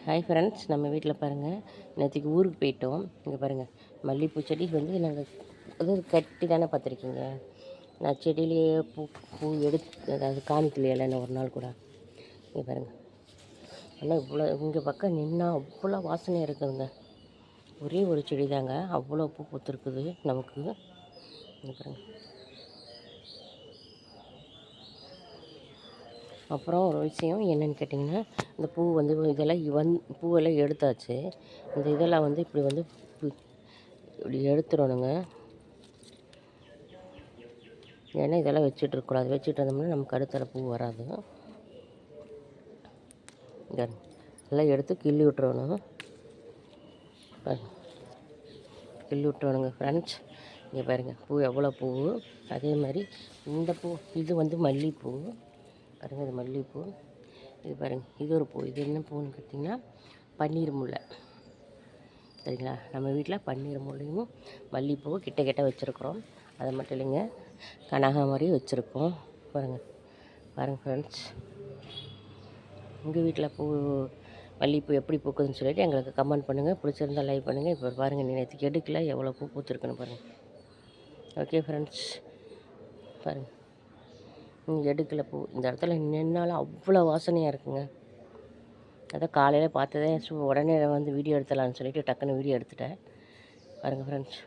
Hi friends, நம்ம வீட்டில் பாருங்கள், நேற்றுக்கு ஊருக்கு போயிட்டோம். இங்கே பாருங்கள், மல்லிகைப்பூ செடி வந்து நாங்கள் அதாவது கட்டி தானே பார்த்துருக்கீங்க. நான் செடியிலேயே பூ எடுத்து அதாவது காமிக்கலையில என்ன ஒரு நாள் கூட. இங்கே பாருங்கள், ஆனால் இவ்வளோ இங்கே பக்கம் நின்னா அவ்வளோ வாசனையாக இருக்குதுங்க. ஒரே ஒரு செடி தாங்க, அவ்வளோ பூ பூத்துருக்குது நமக்கு. இங்கே பாருங்கள். அப்புறம் ஒரு விஷயம் என்னென்னு கேட்டிங்கன்னா, இந்த பூ வந்து இதெல்லாம் பூவெல்லாம் எடுத்தாச்சு. இந்த இதெல்லாம் வந்து இப்படி வந்து இப்படி எடுத்துடணுங்க. ஏன்னா இதெல்லாம் வச்சுட்டு இருக்கக்கூடாது. வச்சுட்டு இருந்தோம்னா நமக்கு அடுத்த பூ வராது. எல்லாம் எடுத்து கிள்ளி விட்டுறணும். கிள்ளி விட்டுறணுங்க ஃப்ரெண்ட்ஸ். இங்கே பாருங்கள், பூ எவ்வளோ பூ. அதே மாதிரி இந்த பூ இது வந்து மல்லிகைப்பூ பாருங்கள். இது மல்லிகைப்பூ. இது பாருங்கள், இது ஒரு பூ. இது என்ன பூன்னு பார்த்தீங்கன்னா பன்னீர் முல்லை. சரிங்களா, நம்ம வீட்டில் பன்னீர் முல்லையும் மல்லிகைப்பூ கிட்ட கிட்ட வச்சுருக்குறோம். அது மட்டும் இல்லைங்க, கனகாமரியும் வச்சுருக்கோம். பாருங்கள் பாருங்கள் ஃப்ரெண்ட்ஸ், உங்கள் வீட்டில் மல்லிகைப்பூ எப்படி பூக்குதுன்னு சொல்லிவிட்டு எங்களுக்கு கமெண்ட் பண்ணுங்கள். பிடிச்சிருந்தால் லைக் பண்ணுங்கள். இப்போ பாருங்கள், நேற்றுக்கு எடுக்கல எவ்வளோ பூ பூத்துருக்குன்னு பாருங்கள். ஓகே ஃப்ரெண்ட்ஸ், பாருங்கள், எடுக்கலை பூ. இந்த இடத்துல நின்னாலும் அவ்வளோ வாசனையாக இருக்குங்க. அதான் காலையில் பார்த்ததே உடனே வந்து வீடியோ எடுத்துடலான்னு சொல்லிவிட்டு டக்குன்னு வீடியோ எடுத்துட்டேன். பாருங்கள் ஃப்ரெண்ட்ஸ்.